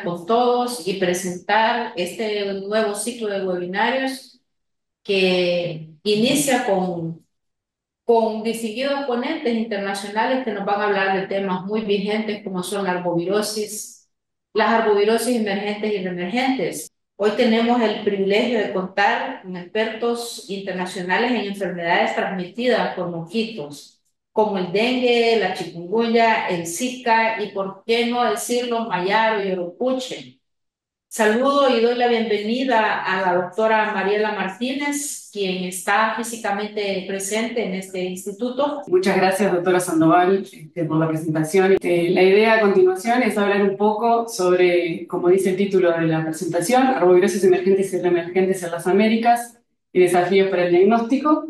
tardes con todos y presentar este nuevo ciclo de webinarios que inicia con distinguidos ponentes internacionales que nos van a hablar de temas muy vigentes como son la arbovirosis, las arbovirosis emergentes y reemergentes. Hoy tenemos el privilegio de contar con expertos internacionales en enfermedades transmitidas por mosquitos, como el dengue, la chikungunya, el Zika y, por qué no decirlo, mayaro y oropuche. Saludo y doy la bienvenida a la doctora Mariela Martínez, quien está físicamente presente en este instituto. Muchas gracias, doctora Sandoval, por la presentación. La idea a continuación es hablar un poco sobre, como dice el título de la presentación, arbovirosis emergentes y reemergentes en las Américas y desafíos para el diagnóstico.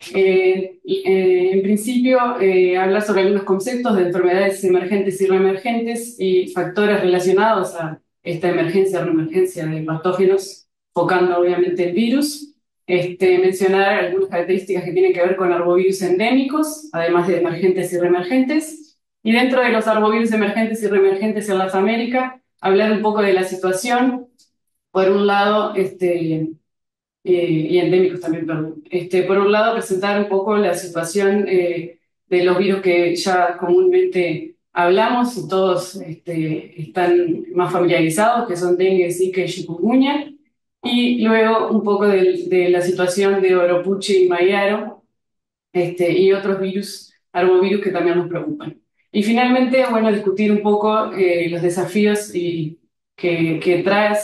En principio, hablar sobre algunos conceptos de enfermedades emergentes y reemergentes y factores relacionados a esta emergencia o reemergencia de patógenos, focando obviamente el virus. Mencionar algunas características que tienen que ver con arbovirus endémicos, además de emergentes y reemergentes. Y dentro de los arbovirus emergentes y reemergentes en las Américas, hablar un poco de la situación. Por un lado, y endémicos también, perdón. Por un lado, presentar un poco la situación de los virus que ya comúnmente hablamos y todos están más familiarizados, que son dengue, zika y chikungunya. Y luego un poco de la situación de oropuche y mayaro, y otros virus, arbovirus que también nos preocupan. Y finalmente, bueno, discutir un poco los desafíos que trae,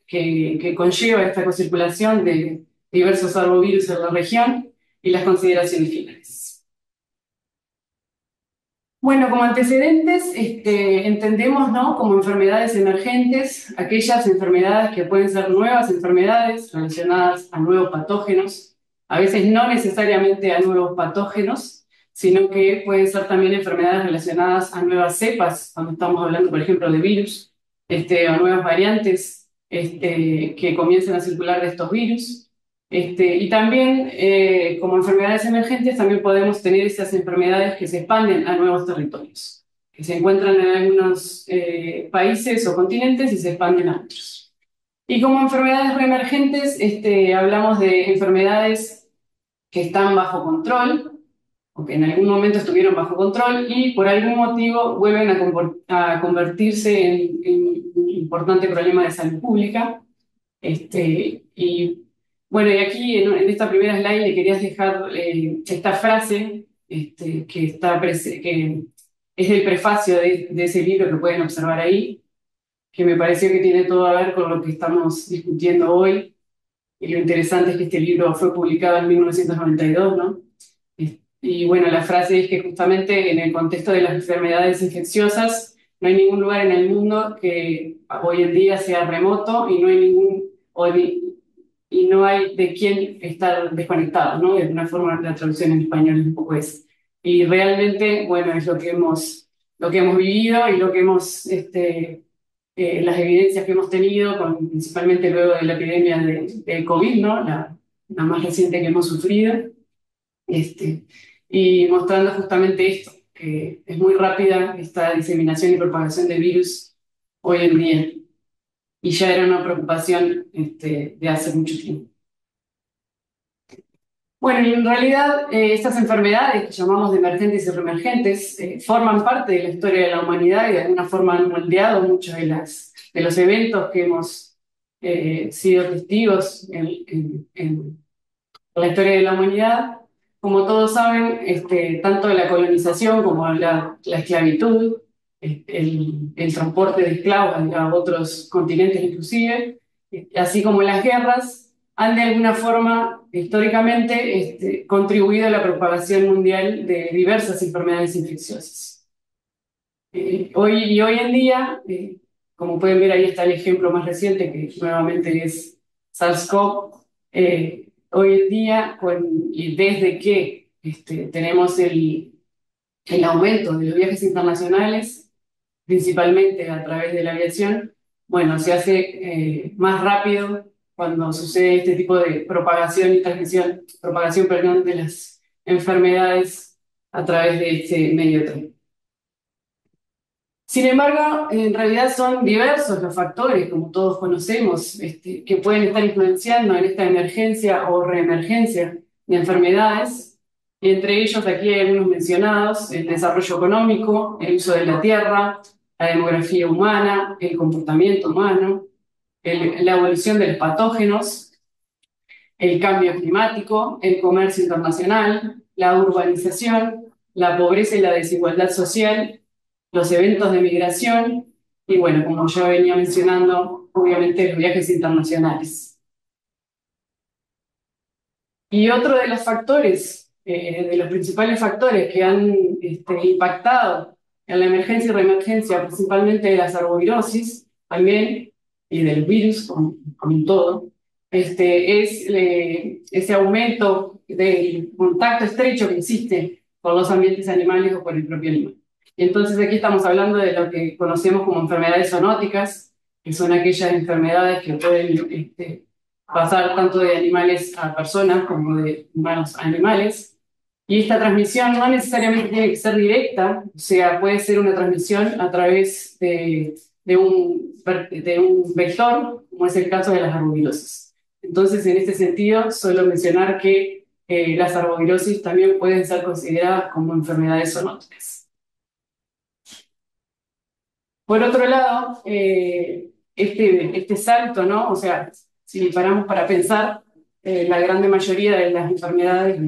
que conlleva esta cocirculación de diversos arbovirus en la región y las consideraciones finales. Bueno, como antecedentes, entendemos, ¿no?, como enfermedades emergentes aquellas enfermedades que pueden ser nuevas enfermedades relacionadas a nuevos patógenos, a veces no necesariamente a nuevos patógenos, sino que pueden ser también enfermedades relacionadas a nuevas cepas, cuando estamos hablando, por ejemplo, de virus, o nuevas variantes que comiencen a circular de estos virus. Y también, como enfermedades emergentes, también podemos tener esas enfermedades que se expanden a nuevos territorios, que se encuentran en algunos países o continentes y se expanden a otros. Y como enfermedades reemergentes, hablamos de enfermedades que están bajo control, o que en algún momento estuvieron bajo control y por algún motivo vuelven a convertirse en un importante problema de salud pública. Y bueno, y aquí en esta primera slide le querías dejar esta frase que es el prefacio de ese libro que pueden observar ahí, que me pareció que tiene todo a ver con lo que estamos discutiendo hoy. Y lo interesante es que este libro fue publicado en 1992, ¿no? Y bueno, la frase es que justamente en el contexto de las enfermedades infecciosas no hay ningún lugar en el mundo que hoy en día sea remoto y no hay y no hay de quién estar desconectado, ¿no? De alguna forma la traducción en español es un poco eso. Y realmente, bueno, es lo que hemos vivido y lo que las evidencias que hemos tenido, principalmente luego de la epidemia de COVID, ¿no? La más reciente que hemos sufrido, este, y mostrando justamente esto, que es muy rápida esta diseminación y propagación de virus hoy en día, y ya era una preocupación de hace mucho tiempo. Bueno, y en realidad estas enfermedades que llamamos de emergentes y reemergentes forman parte de la historia de la humanidad y de alguna forma han moldeado muchos de los eventos que hemos sido testigos en la historia de la humanidad. Como todos saben, tanto la colonización como la esclavitud, el transporte de esclavos a otros continentes inclusive, así como las guerras, han de alguna forma históricamente contribuido a la propagación mundial de diversas enfermedades infecciosas. Hoy en día, como pueden ver, ahí está el ejemplo más reciente, que nuevamente es SARS-CoV. Hoy en día, y desde que tenemos el aumento de los viajes internacionales, principalmente a través de la aviación, bueno, se hace más rápido cuando sucede este tipo de propagación y propagación, perdón, de las enfermedades a través de este medio de transporte. Sin embargo, en realidad son diversos los factores, como todos conocemos, que pueden estar influenciando en esta emergencia o reemergencia de enfermedades. Entre ellos, aquí hay algunos mencionados: el desarrollo económico, el uso de la tierra, la demografía humana, el comportamiento humano, la evolución de los patógenos, el cambio climático, el comercio internacional, la urbanización, la pobreza y la desigualdad social, los eventos de migración y, bueno, como ya venía mencionando, obviamente los viajes internacionales. Y otro de los factores, de los principales factores que han impactado en la emergencia y reemergencia, principalmente de las arbovirosis también, y del virus como un todo, es ese aumento del contacto estrecho que existe con los ambientes animales o con el propio animal. Y entonces aquí estamos hablando de lo que conocemos como enfermedades zoonóticas, que son aquellas enfermedades que pueden pasar tanto de animales a personas como de humanos a animales. Y esta transmisión no necesariamente tiene que ser directa, o sea, puede ser una transmisión a través de un vector, como es el caso de las arbovirosis. Entonces, en este sentido, suelo mencionar que las arbovirosis también pueden ser consideradas como enfermedades zoonóticas. Por otro lado, este salto, ¿no? O sea, si paramos para pensar, la gran mayoría de las enfermedades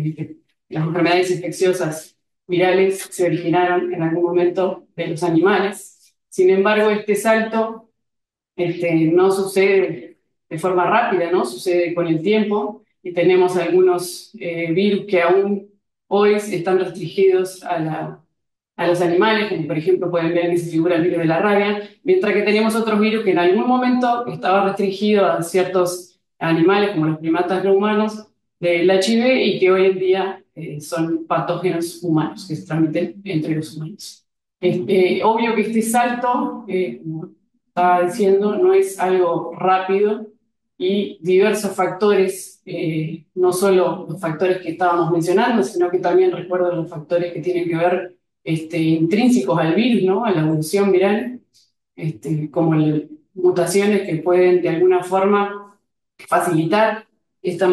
infecciosas virales se originaron en algún momento de los animales. Sin embargo, este salto no sucede de forma rápida, ¿no? Sucede con el tiempo y tenemos algunos virus que aún hoy están restringidos a los animales, como por ejemplo pueden ver en esa figura el virus de la rabia, mientras que tenemos otros virus que en algún momento estaba restringido a ciertos animales, como los primatas no humanos, del HIV, y que hoy en día son patógenos humanos que se transmiten entre los humanos. Obvio que este salto, como estaba diciendo, no es algo rápido y diversos factores, no solo los factores que estábamos mencionando, sino que también recuerdo los factores que tienen que ver intrínsecos al virus, ¿no? A la evolución viral, como mutaciones que pueden de alguna forma facilitar este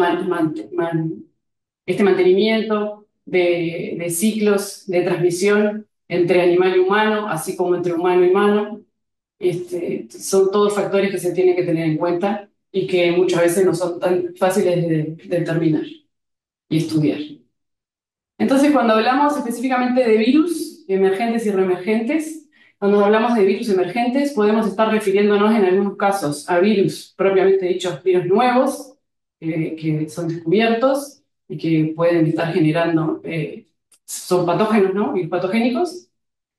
mantenimiento de ciclos de transmisión entre animal y humano, así como entre humano y humano. Son todos factores que se tienen que tener en cuenta y que muchas veces no son tan fáciles de determinar y estudiar. Entonces, cuando hablamos específicamente de virus emergentes y reemergentes, cuando hablamos de virus emergentes, podemos estar refiriéndonos en algunos casos a virus propiamente dichos, virus nuevos, que son descubiertos y que pueden estar generando, son patógenos, ¿no? Virus patogénicos.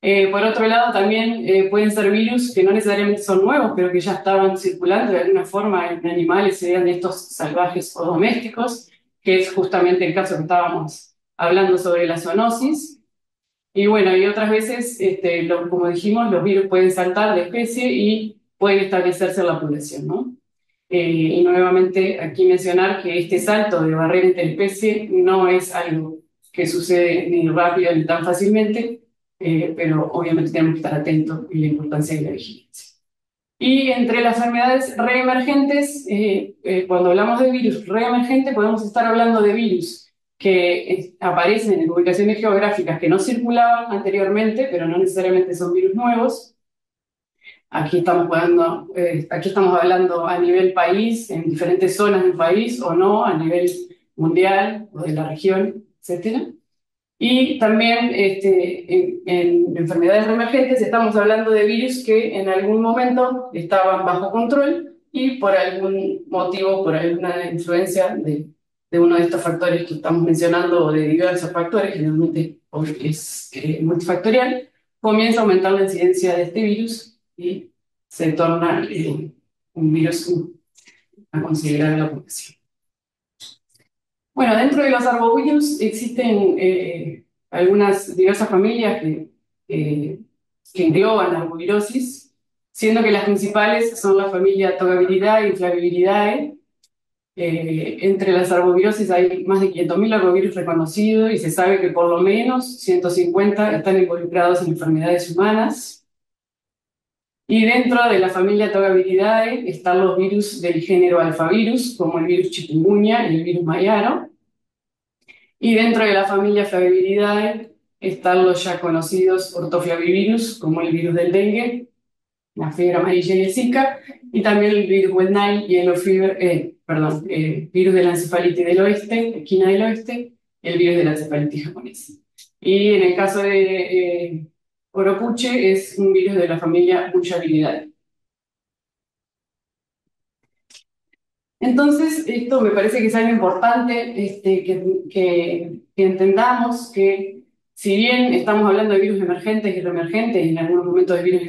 Por otro lado, también pueden ser virus que no necesariamente son nuevos, pero que ya estaban circulando de alguna forma en animales, sean estos salvajes o domésticos, que es justamente el caso que estábamos hablando sobre la zoonosis. Y bueno, y otras veces, como dijimos, los virus pueden saltar de especie y pueden establecerse en la población, ¿no? Y nuevamente aquí mencionar que este salto de barrera interespecie no es algo que sucede ni rápido ni tan fácilmente, pero obviamente tenemos que estar atentos y la importancia de la vigilancia. Y entre las enfermedades reemergentes, cuando hablamos de virus reemergente, podemos estar hablando de virus que aparecen en ubicaciones geográficas que no circulaban anteriormente, pero no necesariamente son virus nuevos. Aquí estamos hablando a nivel país, en diferentes zonas del país, o no, a nivel mundial o de la región, etcétera. Y también en enfermedades reemergentes estamos hablando de virus que en algún momento estaban bajo control y por algún motivo, por alguna influencia de uno de estos factores que estamos mencionando o de diversos factores, generalmente porque es multifactorial, comienza a aumentar la incidencia de este virus y se torna un virus a considerar en la población. Bueno, dentro de los arbovirus existen algunas diversas familias eh, que engloban la arbovirosis, siendo que las principales son la familia Togaviridae y Flaviviridae. Entre las arbovirosis hay más de 500.000 arbovirus reconocidos y se sabe que por lo menos 150 están involucrados en enfermedades humanas. Y dentro de la familia Togaviridae están los virus del género alfavirus, como el virus chikungunya y el virus mayaro. Y dentro de la familia Flaviviridae están los ya conocidos ortoflavivirus, como el virus del dengue, la fiebre amarilla y el Zika, y también el virus West Nile, yellow fever, virus de la encefalitis del oeste, esquina del oeste, y el virus de la encefalitis japonesa. Y en el caso de Oropuche es un virus de la familia Burgdorferi. Entonces, esto me parece que es algo importante que entendamos que si bien estamos hablando de virus emergentes y reemergentes y en algunos momentos de virus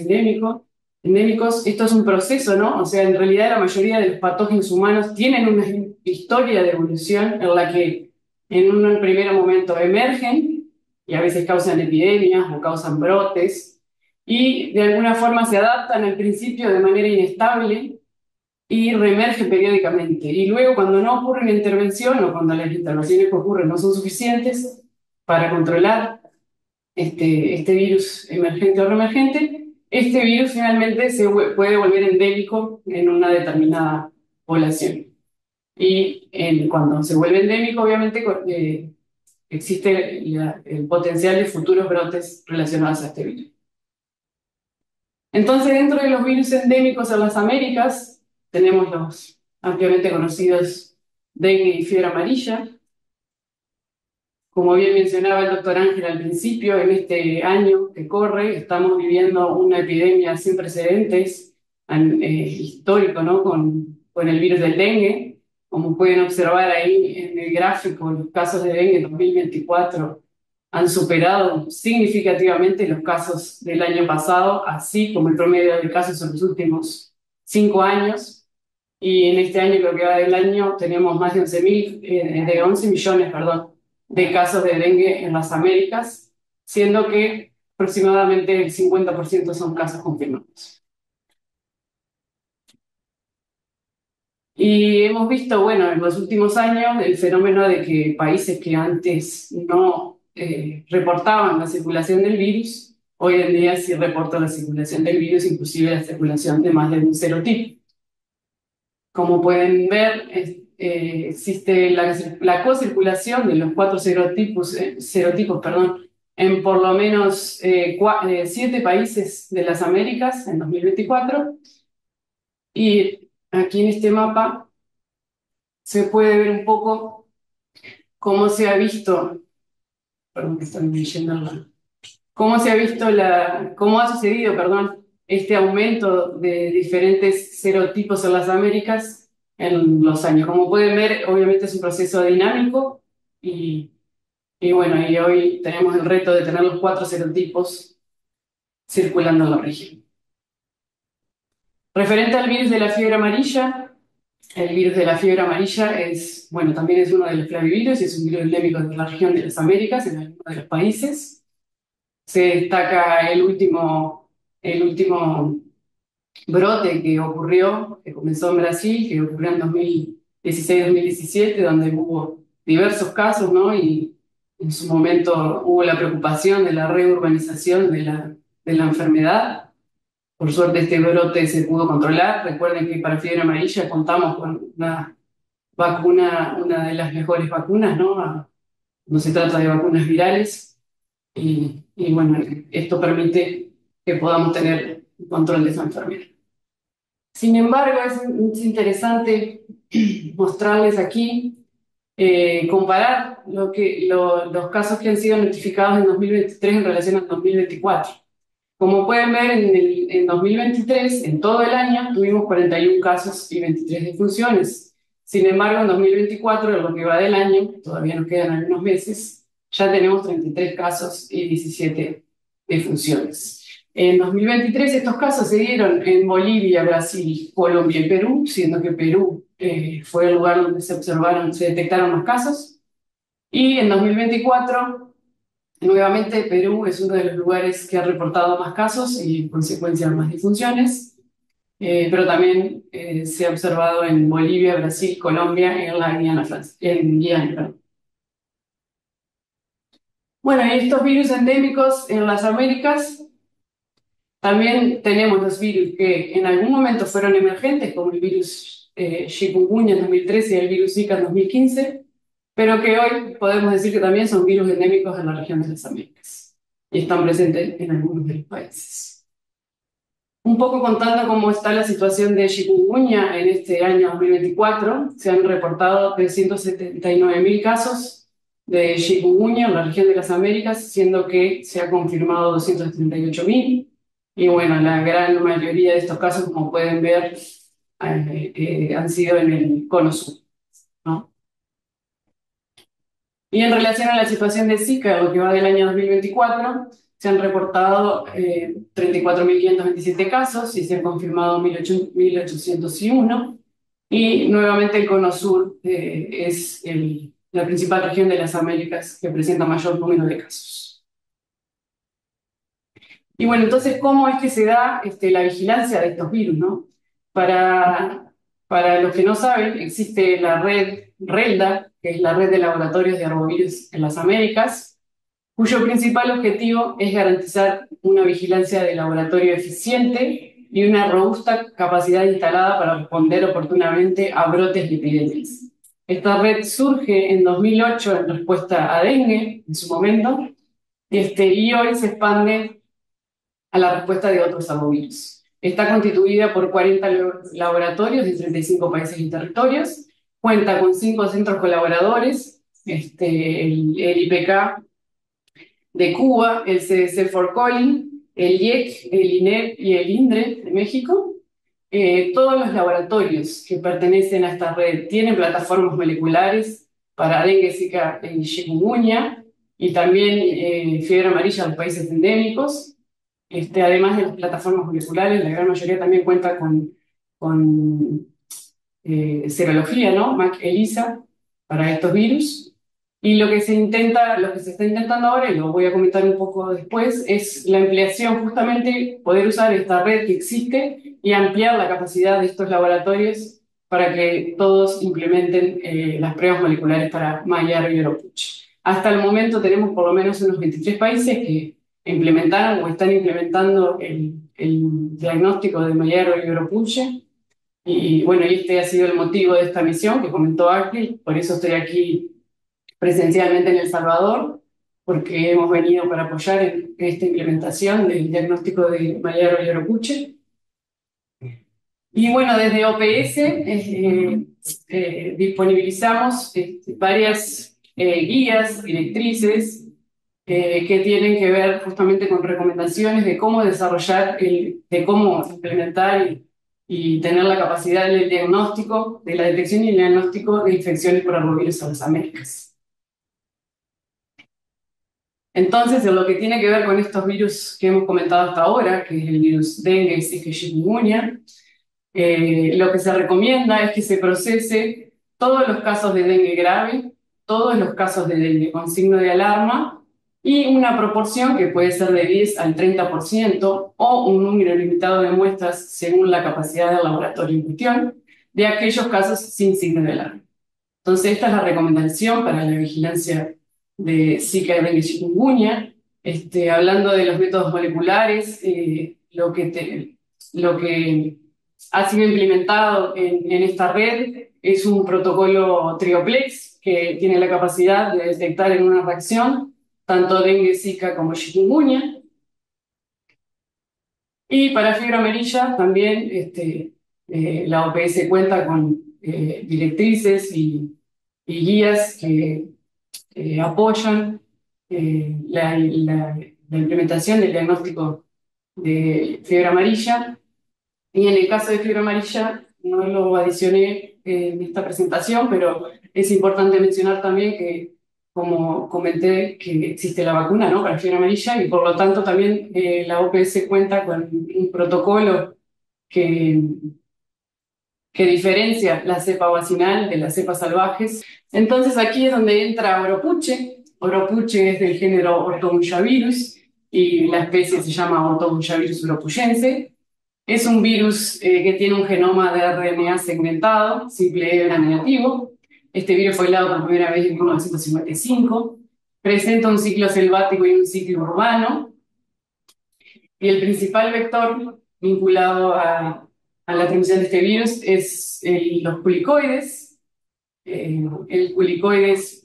endémicos, esto es un proceso, ¿no? O sea, en realidad la mayoría de los patógenos humanos tienen una historia de evolución en la que en un primer momento emergen y a veces causan epidemias o causan brotes y de alguna forma se adaptan al principio de manera inestable y reemerge periódicamente. Y luego, cuando no ocurre una intervención o cuando las intervenciones que ocurren no son suficientes para controlar este virus emergente o reemergente, este virus finalmente puede volver endémico en una determinada población. Y cuando se vuelve endémico, obviamente existe el potencial de futuros brotes relacionados a este virus. Entonces, dentro de los virus endémicos en las Américas, tenemos los ampliamente conocidos dengue y fiebre amarilla. Como bien mencionaba el doctor Ángel al principio, en este año que corre estamos viviendo una epidemia sin precedentes, histórico, ¿no? Con el virus del dengue. Como pueden observar ahí en el gráfico, los casos de dengue en 2024 han superado significativamente los casos del año pasado, así como el promedio de casos en los últimos 5 años. Y en este año, lo que va del año, tenemos más de 11 millones, perdón, de casos de dengue en las Américas, siendo que aproximadamente el 50% son casos confirmados. Y hemos visto, bueno, en los últimos años el fenómeno de que países que antes no reportaban la circulación del virus, hoy en día sí reportan la circulación del virus, inclusive la circulación de más de un serotipo. Como pueden ver, existe la cocirculación de los cuatro serotipos, perdón, en por lo menos 7 países de las Américas en 2024. Y aquí en este mapa se puede ver un poco cómo se ha visto, perdón, que están leyendo cómo se ha visto cómo ha sucedido, perdón, este aumento de diferentes serotipos en las Américas en los años. Como pueden ver, obviamente es un proceso dinámico y, y bueno, y hoy tenemos el reto de tener los 4 serotipos circulando en la región. Referente al virus de la fiebre amarilla, el virus de la fiebre amarilla es, bueno, también es uno de los flavivirus y es un virus endémico de la región de las Américas, en algunos de los países. Se destaca el último brote que ocurrió, que comenzó en Brasil, que ocurrió en 2016-2017, donde hubo diversos casos, ¿no? Y en su momento hubo la preocupación de la reurbanización de la enfermedad. Por suerte este brote se pudo controlar. Recuerden que para fiebre amarilla contamos con una vacuna, una de las mejores vacunas, ¿no? No se trata de vacunas virales. Y bueno, esto permite que podamos tener control de esa enfermedad. Sin embargo, es interesante mostrarles aquí, comparar los casos que han sido notificados en 2023 en relación al 2024. Como pueden ver, en 2023, en todo el año, tuvimos 41 casos y 23 defunciones. Sin embargo, en 2024, en lo que va del año, todavía nos quedan algunos meses, ya tenemos 33 casos y 17 defunciones. En 2023 estos casos se dieron en Bolivia, Brasil, Colombia y Perú, siendo que Perú fue el lugar donde se detectaron los casos. Y en 2024, nuevamente Perú es uno de los lugares que ha reportado más casos y en consecuencia más defunciones, pero también se ha observado en Bolivia, Brasil, Colombia y en la Guiana, perdón. Bueno, y estos virus endémicos en las Américas También tenemos los virus que en algún momento fueron emergentes, como el virus chikungunya en 2013 y el virus Zika en 2015, pero que hoy podemos decir que también son virus endémicos en la región de las Américas y están presentes en algunos de los países. Un poco contando cómo está la situación de chikungunya en este año 2024, se han reportado 379.000 casos de chikungunya en la región de las Américas, siendo que se ha confirmado 238.000. Y bueno, la gran mayoría de estos casos, como pueden ver, han sido en el cono sur, ¿no? Y en relación a la situación de Zika, lo que va del año 2024, se han reportado 34.527 casos y se han confirmado 1.801. Y nuevamente el cono sur es la principal región de las Américas que presenta mayor número de casos. Y bueno, entonces, ¿cómo es que se da la vigilancia de estos virus, ¿no? Para los que no saben, existe la red RELDA, que es la red de laboratorios de arbovirus en las Américas, cuyo principal objetivo es garantizar una vigilancia de laboratorio eficiente y una robusta capacidad instalada para responder oportunamente a brotes de epidemias. Esta red surge en 2008 en respuesta a dengue, en su momento, y hoy se expande a la respuesta de otros arbovirus. Está constituida por 40 laboratorios de 35 países y territorios, cuenta con 5 centros colaboradores, el IPK de Cuba, el CDC for Calling, el IEC, el INEP y el INDRE de México. Todos los laboratorios que pertenecen a esta red tienen plataformas moleculares para dengue, zika y chikungunya, y también fiebre amarilla en los países endémicos. Además de las plataformas moleculares, la gran mayoría también cuenta con serología, ¿no? MAC-ELISA para estos virus. Y lo que se está intentando ahora, y lo voy a comentar un poco después, es la ampliación, justamente poder usar esta red que existe y ampliar la capacidad de estos laboratorios para que todos implementen las pruebas moleculares para Mayaro y Oropuche. Hasta el momento tenemos por lo menos unos 23 países que implementaron o están implementando el diagnóstico de Mayaro y Oropuche. Y bueno, y este ha sido el motivo de esta misión que comentó Akil, por eso estoy aquí presencialmente en El Salvador, porque hemos venido para apoyar en esta implementación del diagnóstico de Mayaro y Oropuche. Y bueno, desde OPS disponibilizamos varias guías, directrices, que tienen que ver justamente con recomendaciones de cómo desarrollar, de cómo implementar y tener la capacidad del diagnóstico, de la detección y el diagnóstico de infecciones por arbovirus en las Américas. Entonces, en lo que tiene que ver con estos virus que hemos comentado hasta ahora, que es el virus dengue, zika y chikungunya, lo que se recomienda es que se procese todos los casos de dengue grave, todos los casos de dengue con signo de alarma y una proporción que puede ser de 10 al 30% o un número limitado de muestras según la capacidad del laboratorio en cuestión de aquellos casos sin signo de alarma. Entonces, esta es la recomendación para la vigilancia de Zika, dengue y chikungunya. Hablando de los métodos moleculares, lo que ha sido implementado en esta red es un protocolo trioplex que tiene la capacidad de detectar en una reacción tanto dengue, zika como chikungunya. Y para fiebre amarilla también la OPS cuenta con directrices y guías que apoyan la implementación del diagnóstico de fiebre amarilla. Y en el caso de fiebre amarilla, no lo adicioné en esta presentación, pero es importante mencionar también que, como comenté, que existe la vacuna, ¿no?, para fiebre amarilla y por lo tanto también la OPS cuenta con un protocolo que, que diferencia la cepa vacinal de las cepas salvajes. Entonces aquí es donde entra Oropuche. Oropuche es del género Orthobunchavirus y la especie se llama Orthobunchavirus uropuyense. Es un virus que tiene un genoma de RNA segmentado, simple E gram negativo. Este virus fue aislado por primera vez en 1955. Presenta un ciclo selvático y un ciclo urbano. Y el principal vector vinculado a la transmisión de este virus es los culicoides, el culicoides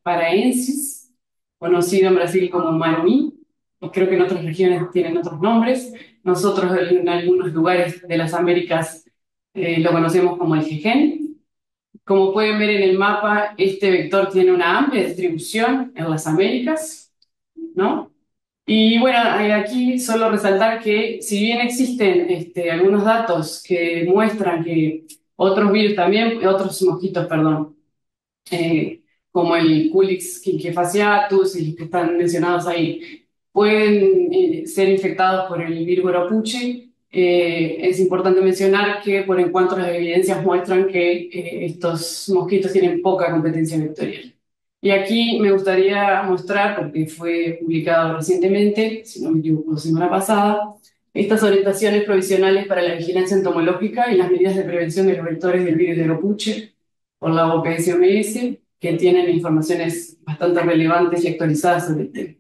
paraensis, conocido en Brasil como marumí, y creo que en otras regiones tienen otros nombres. Nosotros en algunos lugares de las Américas lo conocemos como el jejen. Como pueden ver en el mapa, este vector tiene una amplia distribución en las Américas, ¿no? Y bueno, aquí solo resaltar que si bien existen algunos datos que muestran que otros virus también, otros mosquitos, perdón, como el Culex quinquefasciatus y los que están mencionados ahí, pueden ser infectados por el virus Guarapuche. Es importante mencionar que por en cuanto las evidencias muestran que estos mosquitos tienen poca competencia vectorial. Y aquí me gustaría mostrar, porque fue publicado recientemente, si no me equivoco, la semana pasada, estas orientaciones provisionales para la vigilancia entomológica y las medidas de prevención de los vectores del virus de Guarapuche por la OPS-OMS, que tienen informaciones bastante relevantes y actualizadas sobre el tema.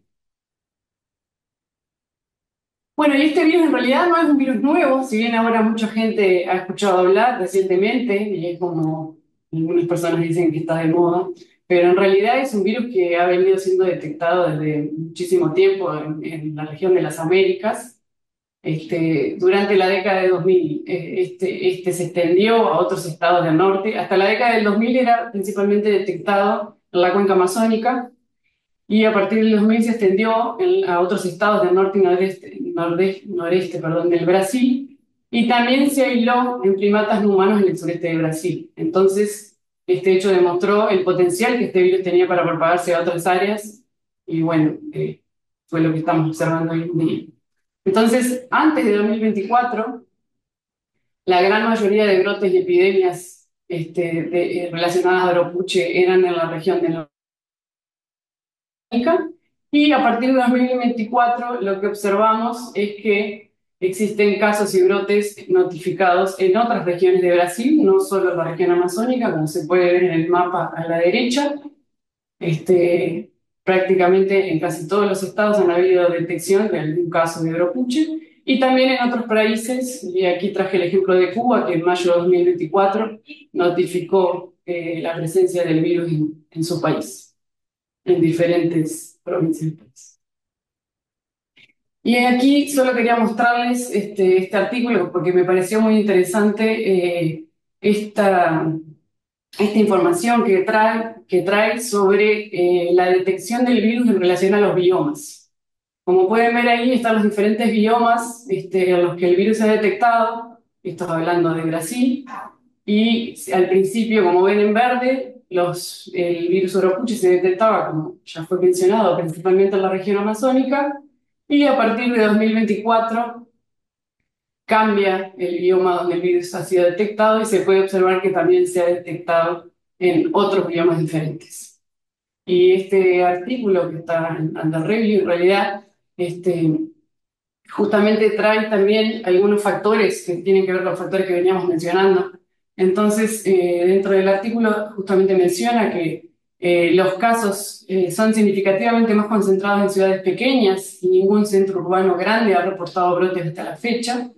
Bueno, y este virus en realidad no es un virus nuevo, si bien ahora mucha gente ha escuchado hablar recientemente, y es como algunas personas dicen que está de moda, pero en realidad es un virus que ha venido siendo detectado desde muchísimo tiempo en la región de las Américas. Durante la década de 2000, se extendió a otros estados del norte. Hasta la década del 2000 era principalmente detectado en la cuenca amazónica, y a partir del 2000 se extendió a otros estados del norte y noreste, perdón, del Brasil, y también se aisló en primatas no humanos en el sureste de Brasil. Entonces, este hecho demostró el potencial que este virus tenía para propagarse a otras áreas, y bueno, fue lo que estamos observando hoy en día. Entonces, antes de 2024, la gran mayoría de brotes y epidemias relacionadas a Oropuche eran en la región de Norteamérica, y a partir de 2024 lo que observamos es que existen casos y brotes notificados en otras regiones de Brasil, no solo en la región amazónica, como se puede ver en el mapa a la derecha. Este, Prácticamente en casi todos los estados han habido detección de algún caso de Oropuche, y también en otros países, y aquí traje el ejemplo de Cuba, que en mayo de 2024 notificó la presencia del virus en su país, en diferentes provincias. Y aquí solo quería mostrarles este artículo porque me pareció muy interesante esta información que trae sobre la detección del virus en relación a los biomas. Como pueden ver ahí están los diferentes biomas en los que el virus se ha detectado. Esto hablando de Brasil. Y al principio, como ven en verde, el virus Oropuche se detectaba, como ya fue mencionado, principalmente en la región amazónica. Y a partir de 2024 cambia el bioma donde el virus ha sido detectado, y se puede observar que también se ha detectado en otros biomas diferentes. Y este artículo que está en Under Review, en realidad, justamente trae también algunos factores que tienen que ver con los factores que veníamos mencionando. Entonces, dentro del artículo justamente menciona que los casos son significativamente más concentrados en ciudades pequeñas, y ningún centro urbano grande ha reportado brotes hasta la fecha,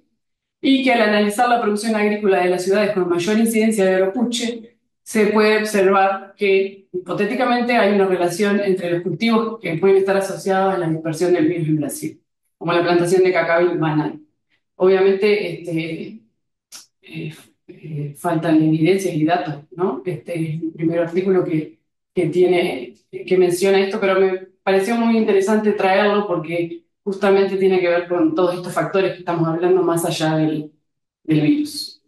y que al analizar la producción agrícola de las ciudades con mayor incidencia de Oropuche, se puede observar que hipotéticamente hay una relación entre los cultivos que pueden estar asociados a la dispersión del virus en Brasil, como la plantación de cacao y banano. Obviamente, faltan evidencias y datos, ¿no? Este es el primer artículo que menciona esto, pero me pareció muy interesante traerlo porque justamente tiene que ver con todos estos factores que estamos hablando más allá del virus.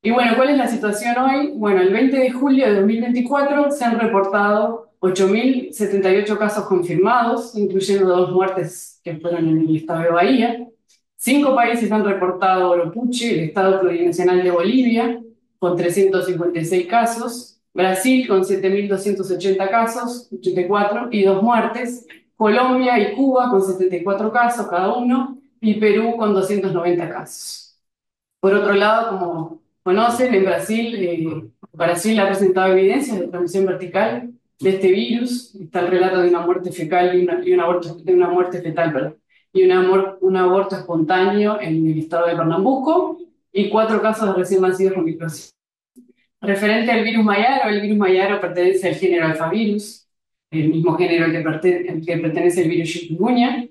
Y bueno, ¿cuál es la situación hoy? Bueno, el 20 de julio de 2024 se han reportado 8.078 casos confirmados, incluyendo 2 muertes que fueron en el estado de Bahía. 5 países han reportado Oropuche: el Estado Plurinacional de Bolivia, con 356 casos, Brasil con 7.280 casos, 84, y 2 muertes, Colombia y Cuba con 74 casos cada uno, y Perú con 290 casos. Por otro lado, como conocen, en Brasil ha presentado evidencias de transmisión vertical de este virus. Está el relato de una muerte fecal de una muerte fetal, perdón, y un aborto espontáneo en el estado de Pernambuco y 4 casos de recién nacidos con microcefalia. Referente al virus Mayaro, el virus Mayaro pertenece al género Alphavirus, el mismo género al que pertenece el virus chikungunya.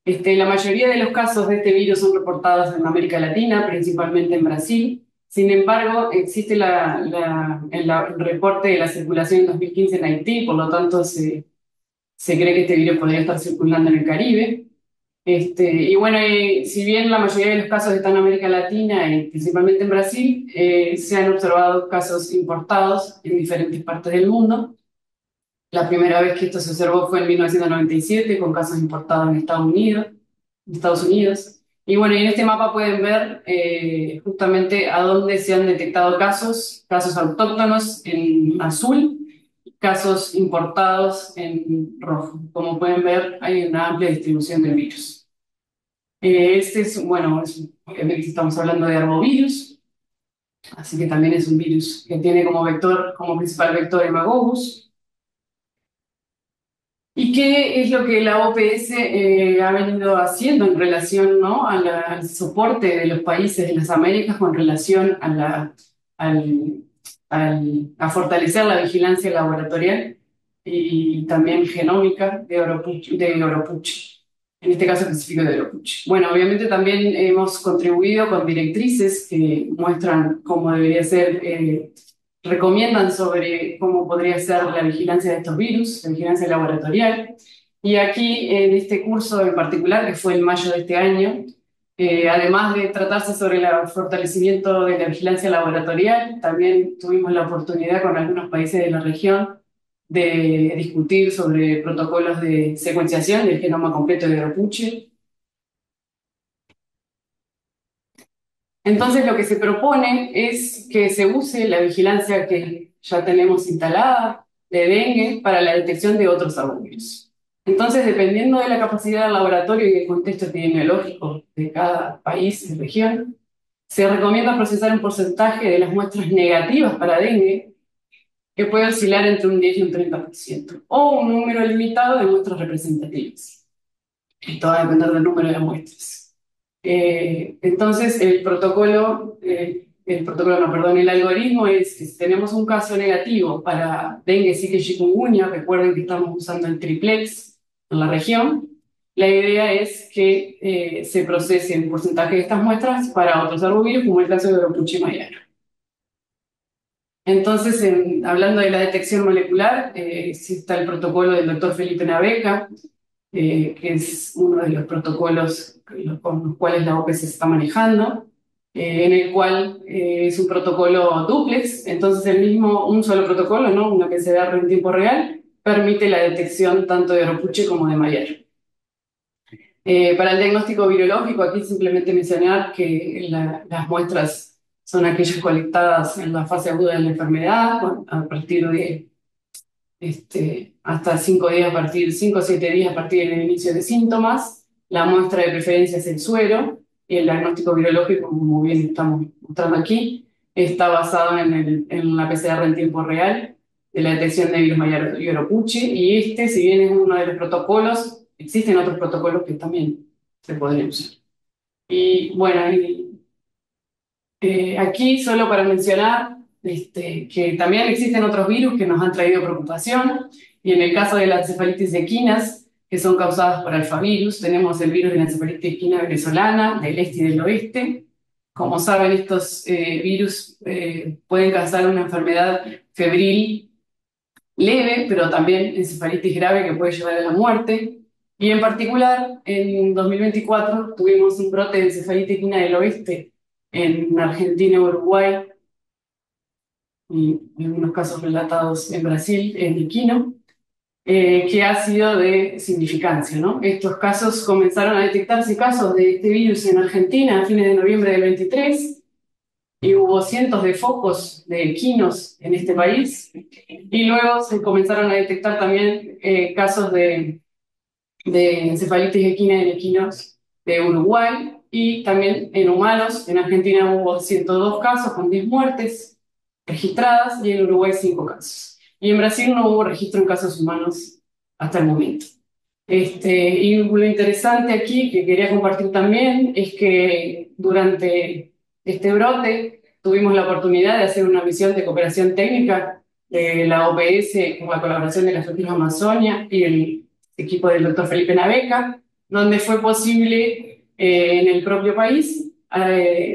La mayoría de los casos de este virus son reportados en América Latina, principalmente en Brasil. Sin embargo, existe el reporte de la circulación en 2015 en Haití, por lo tanto se cree que este virus podría estar circulando en el Caribe. Y bueno, si bien la mayoría de los casos están en América Latina y principalmente en Brasil, se han observado casos importados en diferentes partes del mundo. La primera vez que esto se observó fue en 1997 con casos importados en Estados Unidos. Y bueno, y en este mapa pueden ver justamente a dónde se han detectado casos autóctonos en azul, casos importados en rojo. Como pueden ver, hay una amplia distribución del virus. Bueno, obviamente estamos hablando de arbovirus, así que también es un virus que tiene como vector, como principal vector Hemagogus. ¿Y qué es lo que la OPS ha venido haciendo en relación, ¿no?, al soporte de los países de las Américas con relación al- a fortalecer la vigilancia laboratorial y también genómica de Oropuch, en este caso específico de Oropuch? Bueno, obviamente también hemos contribuido con directrices que muestran cómo debería ser recomiendan sobre cómo podría ser la vigilancia de estos virus, la vigilancia laboratorial. Y aquí, en este curso en particular, que fue en mayo de este año, además de tratarse sobre el fortalecimiento de la vigilancia laboratorial, también tuvimos la oportunidad con algunos países de la región de discutir sobre protocolos de secuenciación del genoma completo de Oropuche. Entonces, lo que se propone es que se use la vigilancia que ya tenemos instalada de dengue para la detección de otros arbovirus. Entonces, dependiendo de la capacidad del laboratorio y el contexto epidemiológico de cada país y región, se recomienda procesar un porcentaje de las muestras negativas para dengue que puede oscilar entre un 10 y un 30%, o un número limitado de muestras representativas. Esto va a depender del número de muestras. Entonces, no, perdón, el algoritmo es que si tenemos un caso negativo para dengue, zika y chikungunya, recuerden que estamos usando el triplex en la región, la idea es que se procese un porcentaje de estas muestras para otros arbovirus, como el caso de Oropuch y Mayaro. Entonces, hablando de la detección molecular, existe el protocolo del doctor Felipe Naveca, que es uno de los protocolos con los cuales la OPS se está manejando, en el cual es un protocolo dúplex, entonces un solo protocolo, ¿no?, uno que se da en tiempo real, permite la detección tanto de Oropuche como de Mayaro. Para el diagnóstico virológico, aquí simplemente mencionar que las muestras son aquellas colectadas en la fase aguda de la enfermedad, a partir de hasta 5 días a partir, 5 o 7 días a partir del inicio de síntomas. La muestra de preferencia es el suero, y el diagnóstico virológico, como bien estamos mostrando aquí, está basado en la PCR en tiempo real de la detección de virus Mayaro y Oropuche, y si bien es uno de los protocolos, existen otros protocolos que también se podrían usar. Y bueno, aquí solo para mencionar que también existen otros virus que nos han traído preocupación, y en el caso de las encefalitis equinas, que son causadas por alfavirus, tenemos el virus de la encefalitis equina venezolana, del este y del oeste. Como saben, estos virus pueden causar una enfermedad febril leve, pero también encefalitis grave que puede llevar a la muerte. Y en particular, en 2024 tuvimos un brote de encefalitis equina del oeste en Argentina y Uruguay, y en algunos casos relatados en Brasil, en equino, que ha sido de significancia, ¿no? Estos casos comenzaron a detectarse casos de este virus en Argentina a fines de noviembre del 23, y hubo cientos de focos de equinos en este país, y luego se comenzaron a detectar también casos de encefalitis equina en equinos de Uruguay, y también en humanos. En Argentina hubo 102 casos con 10 muertes registradas, y en Uruguay 5 casos. Y en Brasil no hubo registro en casos humanos hasta el momento. Y lo interesante aquí que quería compartir también es que durante este brote tuvimos la oportunidad de hacer una misión de cooperación técnica de la OPS con la colaboración de la Futuros Amazonia y el equipo del doctor Felipe Naveca, donde fue posible en el propio país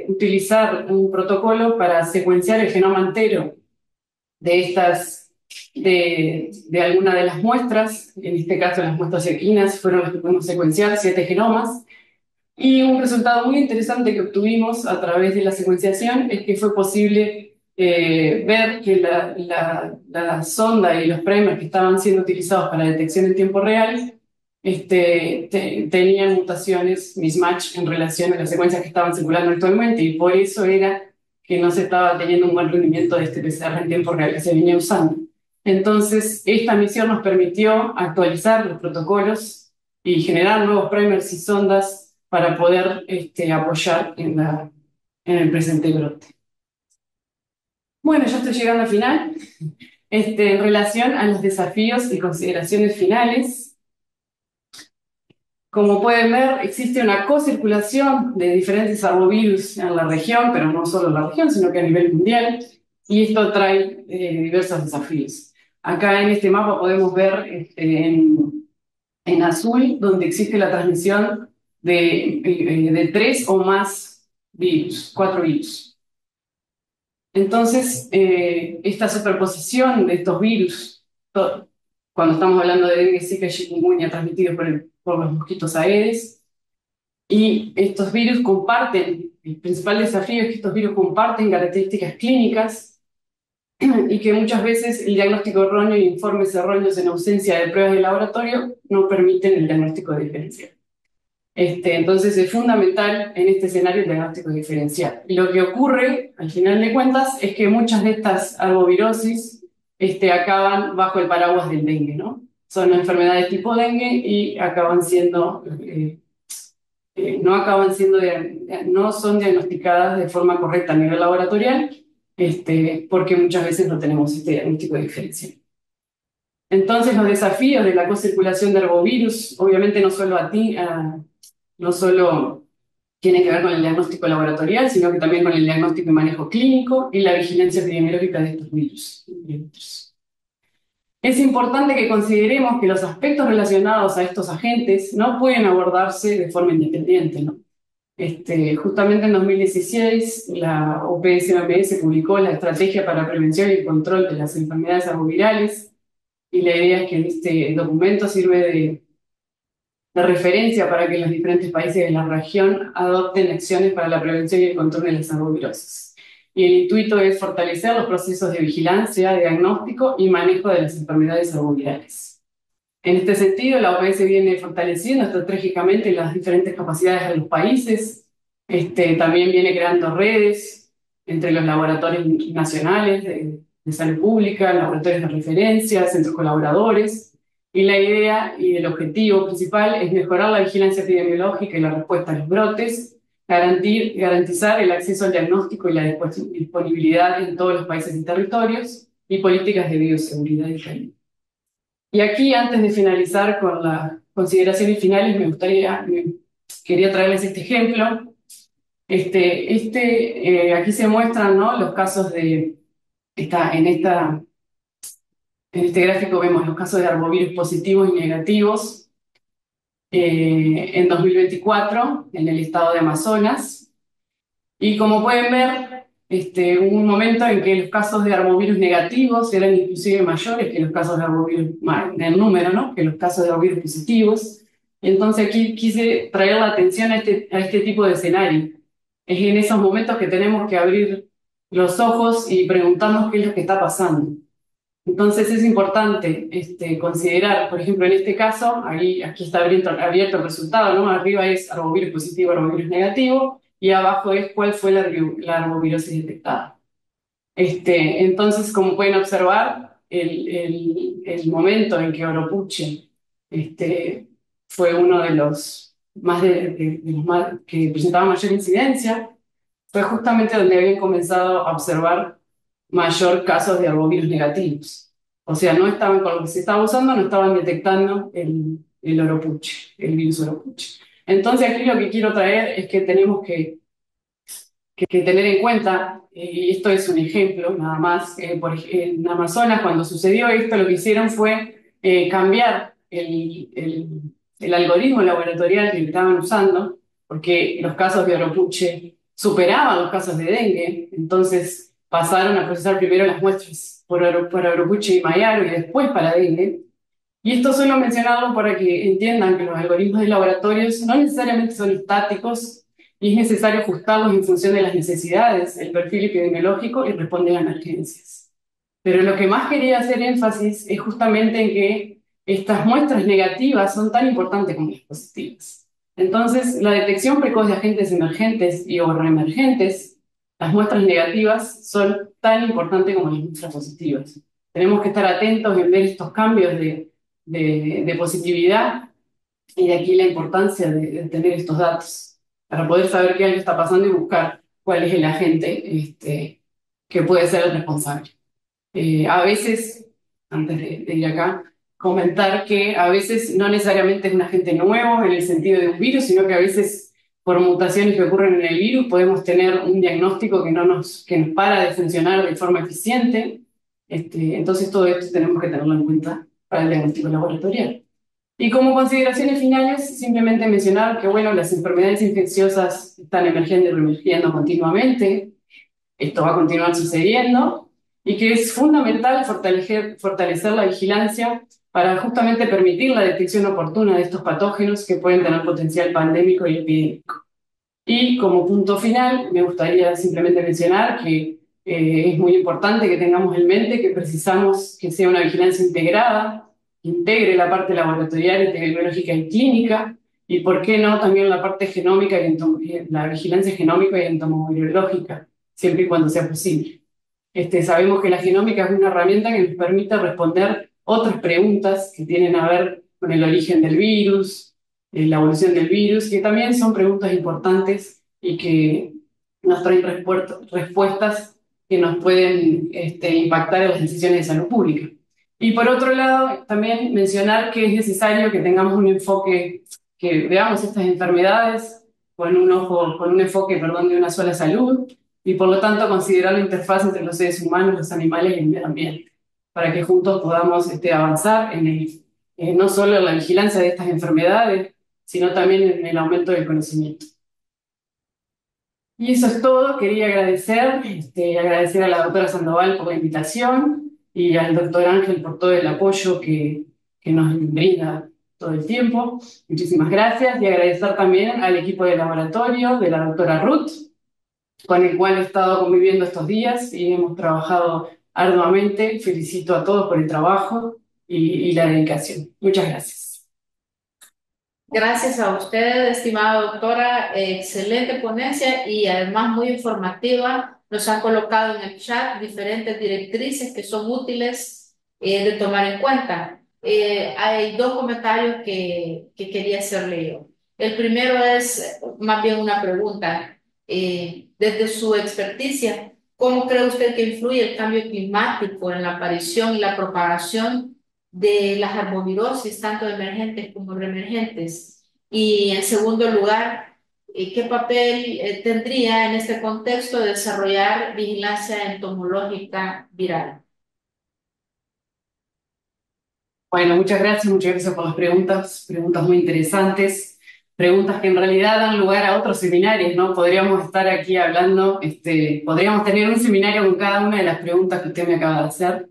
utilizar un protocolo para secuenciar el genoma entero de de alguna de las muestras, en este caso las muestras equinas fueron las que pudimos secuenciar, 7 genomas, y un resultado muy interesante que obtuvimos a través de la secuenciación es que fue posible ver que la sonda y los primers que estaban siendo utilizados para detección en tiempo real tenían mutaciones, mismatch en relación a las secuencias que estaban circulando actualmente, y por eso era que no se estaba teniendo un buen rendimiento de este PCR en tiempo real que se venía usando. Entonces, esta misión nos permitió actualizar los protocolos y generar nuevos primers y sondas para poder apoyar en el presente brote. Bueno, ya estoy llegando al final. En relación a los desafíos y consideraciones finales, como pueden ver, existe una co-circulación de diferentes arbovirus en la región, pero no solo en la región, sino que a nivel mundial, y esto trae diversos desafíos. Acá en este mapa podemos ver en azul, donde existe la transmisión de 3 o más virus, 4 virus. Entonces, esta superposición de estos virus, cuando estamos hablando de dengue, zika y chikungunya transmitidos por los mosquitos Aedes, y estos virus comparten, el principal desafío es que estos virus comparten características clínicas y que muchas veces el diagnóstico erróneo y informes erróneos en ausencia de pruebas de laboratorio no permiten el diagnóstico diferencial. Entonces es fundamental en este escenario el diagnóstico diferencial. Lo que ocurre, al final de cuentas, es que muchas de estas arbovirosis acaban bajo el paraguas del dengue, ¿no? Son enfermedades tipo dengue y acaban siendo, no son diagnosticadas de forma correcta a nivel laboratorial, porque muchas veces no tenemos este diagnóstico diferencial. Entonces, los desafíos de la co-circulación de arbovirus, obviamente no solo tienen que ver con el diagnóstico laboratorial, sino que también con el diagnóstico y manejo clínico y la vigilancia epidemiológica de estos virus. Es importante que consideremos que los aspectos relacionados a estos agentes no pueden abordarse de forma independiente, ¿no? Justamente en 2016, la OPS-OMS publicó la Estrategia para Prevención y Control de las Enfermedades Arbovirales, y la idea es que este documento sirve de referencia para que los diferentes países de la región adopten acciones para la prevención y el control de las arboviroses. Y el intuito es fortalecer los procesos de vigilancia, diagnóstico y manejo de las enfermedades arbovirales. En este sentido, la OPS viene fortaleciendo estratégicamente las diferentes capacidades de los países. También viene creando redes entre los laboratorios nacionales de salud pública, laboratorios de referencia, centros colaboradores. Y la idea y el objetivo principal es mejorar la vigilancia epidemiológica y la respuesta a los brotes, garantizar el acceso al diagnóstico y la disponibilidad en todos los países y territorios, y políticas de bioseguridad y calidad. Y aquí, antes de finalizar con las consideraciones finales, quería traerles este ejemplo. Aquí se muestran, ¿no?, los casos en este gráfico vemos los casos de arbovirus positivos y negativos en 2024 en el estado de Amazonas. Y como pueden ver, hubo un momento en que los casos de arbovirus negativos eran inclusive mayores que los casos de arbovirus, en número, ¿no?, que los casos de arbovirus positivos. Entonces aquí quise traer la atención a este tipo de escenario. Es en esos momentos que tenemos que abrir los ojos y preguntarnos qué es lo que está pasando. Entonces es importante considerar, por ejemplo, en este caso, aquí está abierto el resultado, ¿no? Arriba es arbovirus positivo, arbovirus negativo, y abajo es cuál fue la arbovirosis detectada. Entonces, como pueden observar, el momento en que Oropuche fue uno de los que presentaba mayor incidencia, fue justamente donde habían comenzado a observar mayor casos de arbovirus negativos. O sea, no estaban con lo que se estaba usando, no estaban detectando el oropuche, el virus oropuche. Entonces aquí lo que quiero traer es que tenemos que tener en cuenta, y esto es un ejemplo nada más, en Amazonas cuando sucedió esto lo que hicieron fue cambiar el algoritmo laboratorial que estaban usando, porque los casos de oropuche superaban los casos de dengue, entonces pasaron a procesar primero las muestras para oropuche y mayaro y después para dengue. Y esto suelo mencionarlo para que entiendan que los algoritmos de laboratorios no necesariamente son estáticos y es necesario ajustarlos en función de las necesidades, el perfil epidemiológico y responder a emergencias. Pero lo que más quería hacer énfasis es justamente en que estas muestras negativas son tan importantes como las positivas. Entonces, la detección precoz de agentes emergentes y o reemergentes, las muestras negativas son tan importantes como las muestras positivas. Tenemos que estar atentos en ver estos cambios de positividad y de aquí la importancia de tener estos datos para poder saber qué algo está pasando y buscar cuál es el agente que puede ser el responsable. A veces, antes de ir acá, comentar que a veces no necesariamente es un agente nuevo en el sentido de un virus, sino que a veces por mutaciones que ocurren en el virus podemos tener un diagnóstico que nos para de funcionar de forma eficiente. Entonces todo esto tenemos que tenerlo en cuenta para el diagnóstico laboratorial. Y como consideraciones finales, simplemente mencionar que, bueno, las enfermedades infecciosas están emergiendo y reemergiendo continuamente. Esto va a continuar sucediendo y que es fundamental fortalecer la vigilancia para justamente permitir la detección oportuna de estos patógenos que pueden tener potencial pandémico y epidémico. Y como punto final, me gustaría simplemente mencionar que es muy importante que tengamos en mente que precisamos que sea una vigilancia integrada, que integre la parte laboratorial, epidemiológica y clínica, y por qué no también la parte genómica y la vigilancia genómica y entomobiológica, siempre y cuando sea posible. Sabemos que la genómica es una herramienta que nos permite responder otras preguntas que tienen a ver con el origen del virus, la evolución del virus, que también son preguntas importantes y que nos traen respuestas que nos pueden impactar en las decisiones de salud pública. Y por otro lado, también mencionar que es necesario que tengamos un enfoque, que veamos estas enfermedades con un ojo, con un enfoque, perdón, de una sola salud, y por lo tanto considerar la interfaz entre los seres humanos, los animales y el medio ambiente, para que juntos podamos avanzar no solo en la vigilancia de estas enfermedades, sino también en el aumento del conocimiento. Y eso es todo. Quería agradecer a la doctora Sandoval por la invitación y al doctor Ángel por todo el apoyo que nos brinda todo el tiempo. Muchísimas gracias y agradecer también al equipo de laboratorio de la doctora Ruth, con el cual he estado conviviendo estos días y hemos trabajado arduamente. Felicito a todos por el trabajo y la dedicación. Muchas gracias. Gracias a usted, estimada doctora, excelente ponencia y además muy informativa. Nos han colocado en el chat diferentes directrices que son útiles de tomar en cuenta. Hay dos comentarios que quería hacerle yo. El primero es más bien una pregunta. Desde su experticia, ¿cómo cree usted que influye el cambio climático en la aparición y la propagación de las arbovirosis, tanto emergentes como reemergentes? Y en segundo lugar, ¿qué papel tendría en este contexto desarrollar vigilancia entomológica viral? Bueno, muchas gracias por las preguntas muy interesantes, preguntas que en realidad dan lugar a otros seminarios, ¿no? Podríamos estar aquí hablando, podríamos tener un seminario con cada una de las preguntas que usted me acaba de hacer.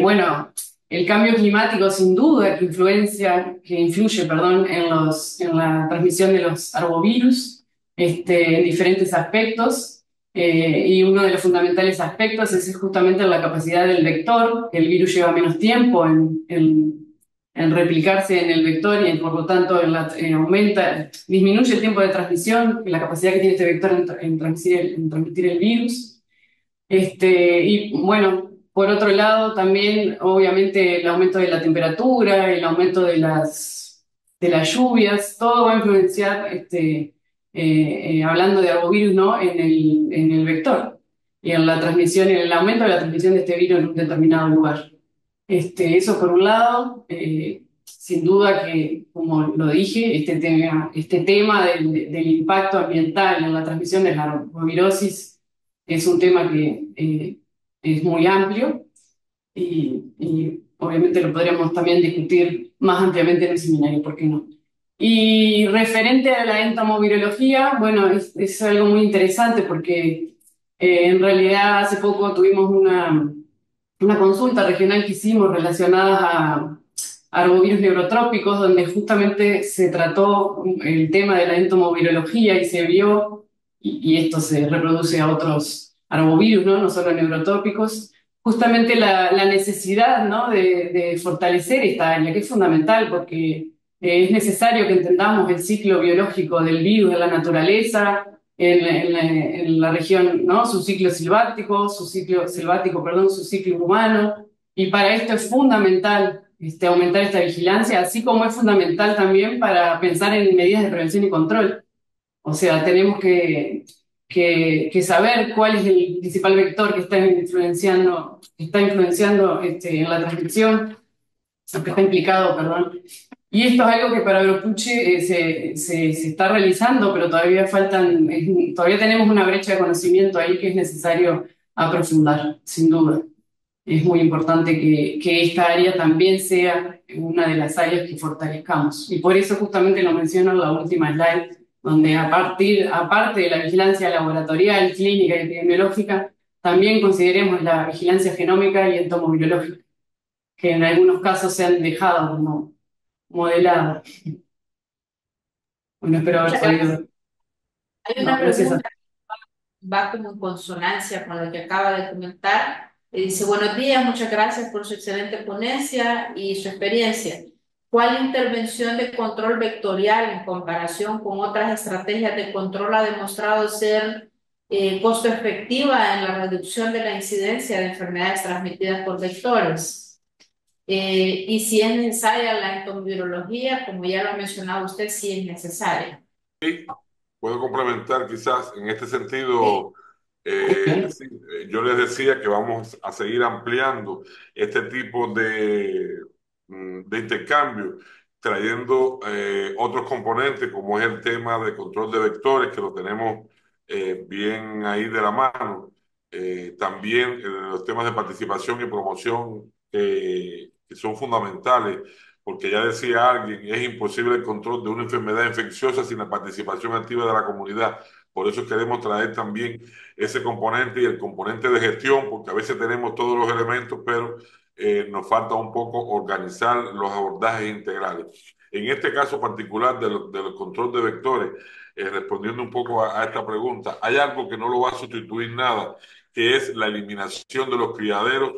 Bueno, el cambio climático sin duda que influye, perdón, en la transmisión de los arbovirus, en diferentes aspectos. Y uno de los fundamentales aspectos es justamente la capacidad del vector, que el virus lleva menos tiempo en replicarse en el vector y por lo tanto disminuye el tiempo de transmisión, la capacidad que tiene este vector en transmitir el virus. Y bueno, por otro lado, también obviamente el aumento de la temperatura, el aumento de las lluvias, todo va a influenciar, hablando de arbovirus, ¿no? En el vector y en la transmisión, en el aumento de la transmisión de este virus en un determinado lugar. Eso por un lado, sin duda que, como lo dije, este tema del impacto ambiental en la transmisión de la arbovirosis es un tema que es muy amplio y obviamente lo podríamos también discutir más ampliamente en el seminario, ¿por qué no? Y referente a la entomovirología, bueno, es algo muy interesante porque en realidad hace poco tuvimos una consulta regional que hicimos relacionada a arbovirus neurotrópicos, donde justamente se trató el tema de la entomovirología y se vio, y esto se reproduce a otros arbovirus, ¿no? No solo neurotrópicos, justamente la necesidad, ¿no? de fortalecer esta área, que es fundamental porque es necesario que entendamos el ciclo biológico del virus de la naturaleza, en la región, ¿no? Su ciclo selvático, perdón, su ciclo humano, y para esto es fundamental aumentar esta vigilancia, así como es fundamental también para pensar en medidas de prevención y control. O sea, tenemos que saber cuál es el principal vector que está influenciando en la transmisión, o que está implicado, perdón. Y esto es algo que para Agropuche se está realizando, pero todavía tenemos una brecha de conocimiento ahí que es necesario aprofundar, sin duda. Es muy importante que esta área también sea una de las áreas que fortalezcamos. Y por eso justamente lo menciono en la última slide, donde aparte de la vigilancia laboratorial, clínica y epidemiológica, también consideremos la vigilancia genómica y entomovirológica, que en algunos casos se han dejado como modelado. Bueno, espero haber Muchas gracias. podido. Hay No, una gracias a pregunta que va como en consonancia con lo que acaba de comentar. Dice, buenos días, muchas gracias por su excelente ponencia y su experiencia. ¿Cuál intervención de control vectorial en comparación con otras estrategias de control ha demostrado ser costo efectiva en la reducción de la incidencia de enfermedades transmitidas por vectores? Y si es necesaria la entomovirología, como ya lo ha mencionado usted, si es necesaria. Puedo complementar quizás en este Sí. sentido. Sí, yo les decía que vamos a seguir ampliando este tipo de intercambio, trayendo otros componentes como es el tema de control de vectores, que lo tenemos bien ahí de la mano. También los temas de participación y promoción que son fundamentales, porque ya decía alguien, es imposible el control de una enfermedad infecciosa sin la participación activa de la comunidad. Por eso queremos traer también ese componente y el componente de gestión, porque a veces tenemos todos los elementos, pero nos falta un poco organizar los abordajes integrales. En este caso particular del control de vectores, respondiendo un poco a esta pregunta, hay algo que no lo va a sustituir nada, que es la eliminación de los criaderos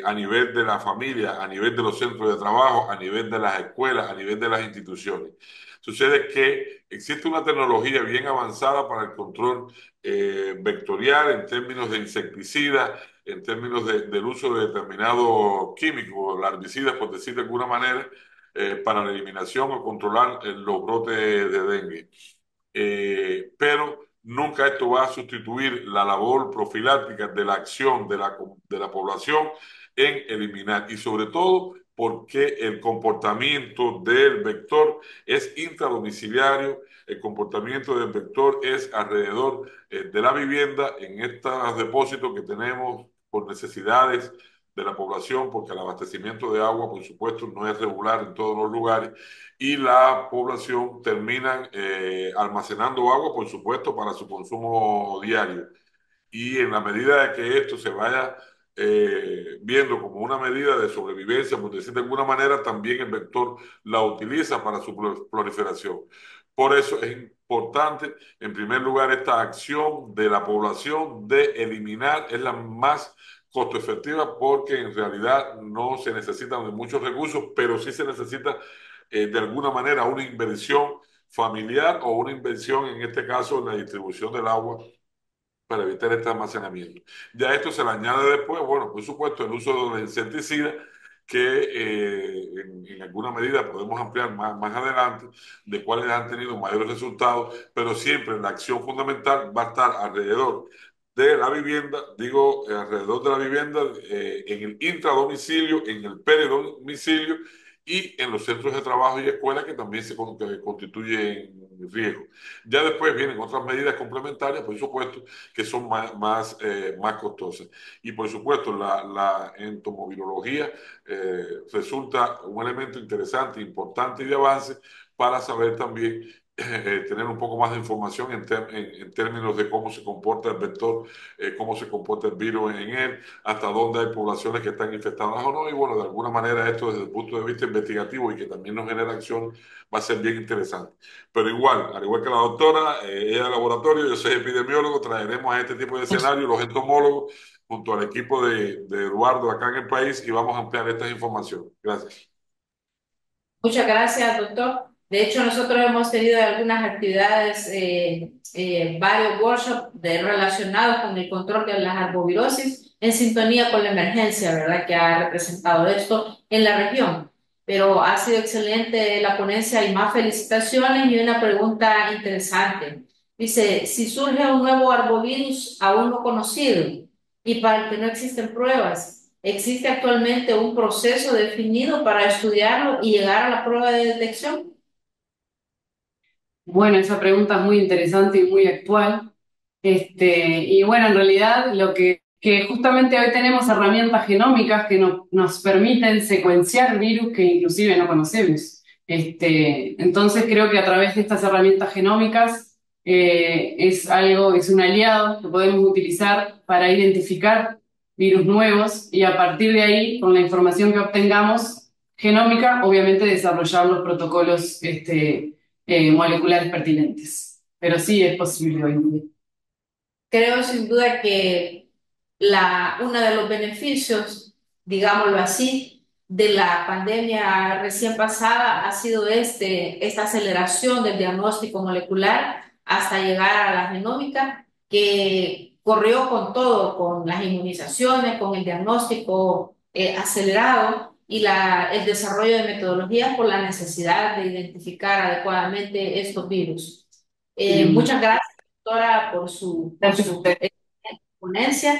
a nivel de la familia, a nivel de los centros de trabajo, a nivel de las escuelas, a nivel de las instituciones. Sucede que existe una tecnología bien avanzada para el control vectorial en términos de insecticidas, en términos del uso de determinados químicos, larvicidas, por decir de alguna manera, para la eliminación o controlar los brotes de dengue. Pero nunca esto va a sustituir la labor profiláctica de la acción de la población en eliminar y sobre todo porque el comportamiento del vector es intradomiciliario, el comportamiento del vector es alrededor de la vivienda en estos depósitos que tenemos por necesidades de la población, porque el abastecimiento de agua, por supuesto, no es regular en todos los lugares y la población termina almacenando agua, por supuesto, para su consumo diario. Y en la medida de que esto se vaya viendo como una medida de sobrevivencia, por decir de alguna manera, también el vector la utiliza para su proliferación. Por eso es importante, en primer lugar, esta acción de la población de eliminar es la más costo efectiva porque en realidad no se necesitan de muchos recursos, pero sí se necesita de alguna manera una inversión familiar o una inversión, en este caso, en la distribución del agua para evitar este almacenamiento. Ya esto se le añade después, bueno, por supuesto, el uso de los insecticidas, que en alguna medida podemos ampliar más adelante, de cuáles han tenido mayores resultados, pero siempre la acción fundamental va a estar alrededor de la vivienda, digo, alrededor de la vivienda, en el intradomicilio, en el peridomicilio y en los centros de trabajo y escuelas que también que constituyen riesgo. Ya después vienen otras medidas complementarias, por supuesto, que son más costosas. Y por supuesto, la entomovirología resulta un elemento interesante, importante y de avance para saber también tener un poco más de información en términos de cómo se comporta el vector, cómo se comporta el virus en él, hasta dónde hay poblaciones que están infectadas o no. Y bueno, de alguna manera esto desde el punto de vista investigativo y que también nos genera acción va a ser bien interesante. Pero igual, al igual que la doctora, ella de laboratorio, yo soy epidemiólogo, traeremos a este tipo de escenarios los entomólogos junto al equipo de Eduardo acá en el país y vamos a ampliar estas informaciones. Gracias. Muchas gracias, doctor. De hecho, nosotros hemos tenido algunas actividades, varios workshops relacionados con el control de las arbovirosis en sintonía con la emergencia, ¿verdad?, que ha representado esto en la región. Pero ha sido excelente la ponencia y más felicitaciones y una pregunta interesante. Dice, si surge un nuevo arbovirus aún no conocido y para el que no existen pruebas, ¿existe actualmente un proceso definido para estudiarlo y llegar a la prueba de detección? Bueno, esa pregunta es muy interesante y muy actual. Y bueno, en realidad que justamente hoy tenemos herramientas genómicas que nos permiten secuenciar virus que inclusive no conocemos. Entonces creo que a través de estas herramientas genómicas es un aliado que podemos utilizar para identificar virus nuevos y a partir de ahí, con la información que obtengamos genómica, obviamente desarrollar los protocolos moleculares pertinentes. Pero sí es posible hoy en día. Creo sin duda que uno de los beneficios, digámoslo así, de la pandemia recién pasada ha sido esta aceleración del diagnóstico molecular hasta llegar a la genómica, que corrió con todo, con las inmunizaciones, con el diagnóstico acelerado y el desarrollo de metodologías por la necesidad de identificar adecuadamente estos virus. Mm. Muchas gracias, doctora, por Gracias a su usted. ponencia.